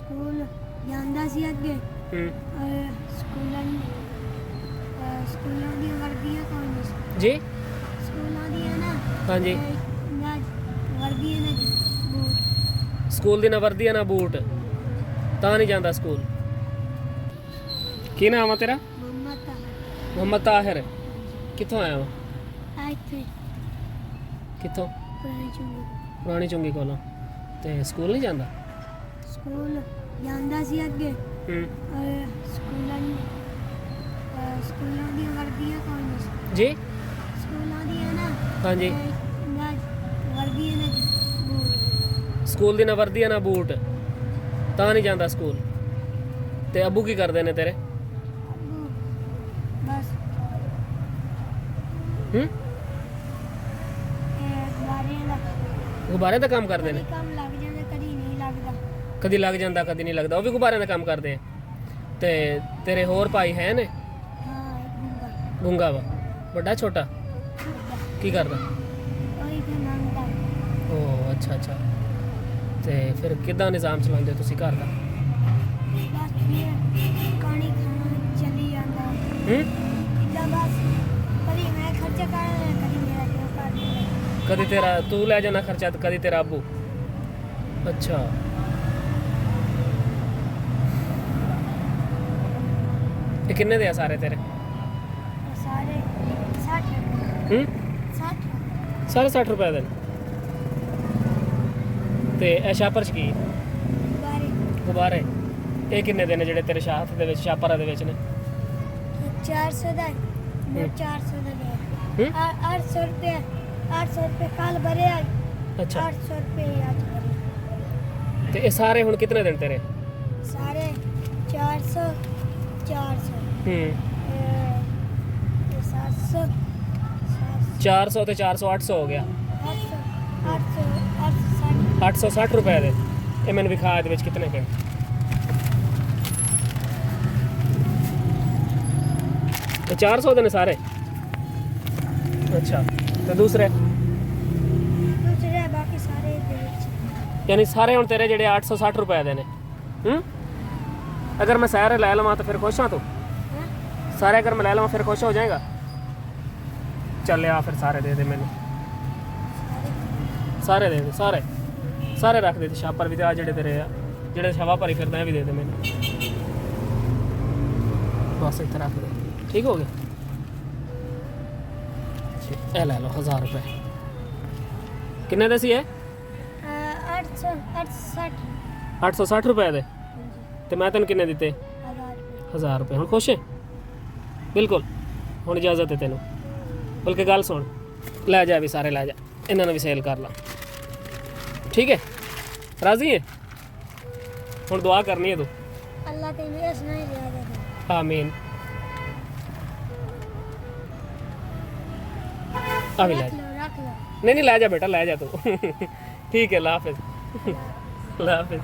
School ਜਾਂਦਾ ਸੀ ਅੱਗੇ ਸਕੂਲਾਂ ਦੀਆਂ ਵਰਦੀਆਂ ਕੋਈ ਨਹੀਂ ਸੀ। ਜੀ ਸਕੂਲਾਂ ਦੀਆਂ ਨਾ ਹਾਂਜੀ ਨਾ ਵਰਦੀਆਂ ਨਾ ਬੂਟ ਸਕੂਲ ਦੀ ਨਾ ਵਰਦੀ ਆ ਨਾ ਬੂਟ ਤਾਂ ਨਹੀਂ ਜਾਂਦਾ ਸਕੂਲ। ਕੀ ਨਾਮ ਆ ਤੇਰਾ? ਮੁਹੰਮਦ ਤਾਹਿਰ। ਕਿੱਥੋਂ ਆਇਆ ਵਾ? ਇੱਥੇ ਕਿੱਥੋਂ? ਪੁਰਾਣੀ ਚੁੰਗੀ ਪੁਰਾਣੀ ਚੁੰਗੀ ਕੋਲੋਂ। ਤੇ ਸਕੂਲ ਨਹੀਂ ਜਾਂਦਾ? ਸਕੂਲ ਜਾਂਦਾ ਸੀ ਅੱਗੇ ਸਕੂਲਾਂ ਦੀਆਂ ਵਰਦੀਆਂ ਕੋਈ ਨਹੀਂ ਸੀ। ਜੀ ਸਕੂਲਾਂ ਦੀਆਂ ਨਾ ਹਾਂਜੀ ਨਾ ਵਰਦੀਆਂ ਨਾ ਬੂਟ ਸਕੂਲ ਦੀ ਨਾ ਵਰਦੀ ਆ ਨਾ ਬੂਟ ਤਾਂ ਨਹੀਂ ਜਾਂਦਾ ਸਕੂਲ। ਤੇ ਅੱਬੂ ਕੀ ਕਰਦੇ ਨੇ ਤੇਰੇ? ਅੱਬੂ ਬਸ ਹੂੰ ਗੁਬਾਰੇ ਦਾ ਕੰਮ ਕਰਦੇ ਨੇ। ਕੰਮ ਲੱਗ ਜਾਂਦਾ ਕਦੀ ਨਹੀਂ ਲੱਗਦਾ। ਕਦੀ ਲੱਗ ਜਾਂਦਾ ਕਦੀ ਨਹੀਂ ਲੱਗਦਾ। ਉਹ ਵੀ ਗੁਬਾਰਿਆਂ ਦਾ ਕੰਮ ਕਰਦੇ ਆ। ਤੇ ਤੇਰੇ ਹੋਰ ਭਾਈ ਹੈ ਨੇ? ਹਾਂ ਇੱਕ ਗੁੰਗਾ ਵਾ? ਵੱਡਾ ਛੋਟਾ? ਕੀ ਕਰਦਾ? ਉਹੀ ਤੇ ਮੰਗਦਾ ਓ ਅੱਛਾ ਅੱਛਾ। ਤੇ ਫਿਰ ਕਿੱਦਾਂ ਨਿਜ਼ਾਮ ਚਲਾਉਂਦੇ ਹੋ ਤੁਸੀਂ ਘਰ ਦਾ? ਬਸ ਫਿਰ ਕਾਣੀ ਖਾਣਾ ਚੱਲੀ ਜਾਂਦਾ ਇੱਦਾਂ ਬਸ ਕਦੀ ਮੈਂ ਖਰਚਾ ਕਰ ਕਦੀ ਮੇਰਾ ਪਿਓ ਕਰ ਦਿੰਦਾ। ਕਦੀ ਤੇਰਾ ਤੂੰ ਲੈ ਜਾਣਾ ਖਰਚਾ ਤੇ ਕਦੀ ਤੇਰਾ ਅੱਬੂ। ਅੱਛਾ ਇਹ ਕਿੰਨੇ ਦੇ ਆ ਸਾਰੇ ਤੇਰੇ? ਸਾਰੇ 60 60 ਸਾਰੇ 60 ਰੁਪਏ ਦੇ ਨੇ। ਤੇ ਇਹ ਛਾਪਰ ਚ ਕੀ? ਬਾਰੇ ਗੁਬਾਰੇ ਇਹ ਕਿੰਨੇ ਦੇ ਨੇ ਜਿਹੜੇ ਤੇਰੇ ਹੱਥ ਦੇ ਵਿੱਚ ਛਾਪਰਾਂ ਦੇ ਵਿੱਚ ਨੇ? 400 ਦਾ 400 ਦਾ ਲਿਆ 800 ਰੁਪਏ 800 ਰੁਪਏ ਕੱਲ ਭਰੇ ਅੱਜ ਅੱਛਾ 800 ਰੁਪਏ ਅੱਜ ਭਰੇ ਤੇ ਇਹ ਸਾਰੇ ਹੁਣ ਕਿਤਨੇ ਦਿਨ ਤੇਰੇ? ਸਾਰੇ 400 400 700 400 ਤੇ 400 800 ਹੋ ਗਿਆ। 800 860 ਰੁਪਏ ਦੇ। ਇਹ ਮੈਨੂੰ ਵਿਖਾ ਇਹਦੇ ਵਿੱਚ ਕਿਤਨੇ ਪਏ? ਇਹ 400 ਦੇ ਨੇ ਸਾਰੇ। ਅੱਛਾ ਤੇ ਦੂਸਰੇ ਬਾਕੀ ਸਾਰੇ ਦੇ ਵਿੱਚ ਯਾਨੀ ਸਾਰੇ ਹੁਣ ਤੇਰੇ ਜਿਹੜੇ 860 ਰੁਪਏ ਦੇ ਨੇ। ਅਗਰ ਮੈਂ ਸਾਰੇ ਲੈ ਲਵਾਂ ਤਾਂ ਫਿਰ ਖੁਸ਼ ਹਾਂ ਤੂੰ? ਸਾਰੇ ਅਗਰ ਮੈਂ ਲੈ ਲਵਾਂ ਫਿਰ ਖੁਸ਼ ਹੋ ਜਾਏਗਾ? ਚੱਲ ਆ ਫਿਰ ਸਾਰੇ ਦੇ ਦੇ ਮੈਨੂੰ। ਸਾਰੇ ਦੇ ਦੇ ਸਾਰੇ ਸਾਰੇ ਰੱਖ ਦੇ ਤੇ ਛਾਪਰ ਵੀ ਤੇ ਆ ਜਿਹੜੇ ਤੇਰੇ ਆ ਜਿਹੜੇ ਛਵਾ ਭਰੀ ਫਿਰਦਾ ਇਹ ਵੀ ਦੇ ਦੇ ਮੈਨੂੰ। ਬਸ ਇੱਥੇ ਰੱਖ ਦੇ। ਠੀਕ ਹੋ ਗਿਆ? ਇਹ ਲੈ ਲਓ 1000 ਰੁਪਏ। ਕਿੰਨੇ ਦੇ ਸੀ ਇਹ? 860 ਰੁਪਏ ਦੇ। ਤੇ ਮੈਂ ਤੈਨੂੰ ਕਿੰਨੇ ਦਿੱਤੇ? 1000 ਰੁਪਏ। ਹੁਣ ਖੁਸ਼ ਹੈ? ਬਿਲਕੁਲ। ਹੁਣ ਇਜਾਜ਼ਤ ਹੈ ਤੈਨੂੰ। ਬਲਕਿ ਗੱਲ ਸੁਣ ਲੈ ਜਾ ਵੀ ਸਾਰੇ ਲੈ ਜਾ ਇਹਨਾਂ ਨੂੰ ਵੀ ਸੇਲ ਕਰ ਲਾ। ਠੀਕ ਹੈ? ਰਾਜ਼ੀ ਹੈ? ਹੁਣ ਦੁਆ ਕਰਨੀ ਹੈ ਤੂੰ। ਅੱਲਾਹ ਤੈਨੂੰ ਇਸ ਨਹੀਂ ਜ਼ਿਆਦਾ ਦੇ। ਆਮੀਨ। ਆ ਵੀ ਲੈ ਜਾ। ਰੱਖ ਲਓ नहीं नहीं ला जा बेटा ला जा तू ठीक है अल्लाह हाफिज अल्लाह हाफिज।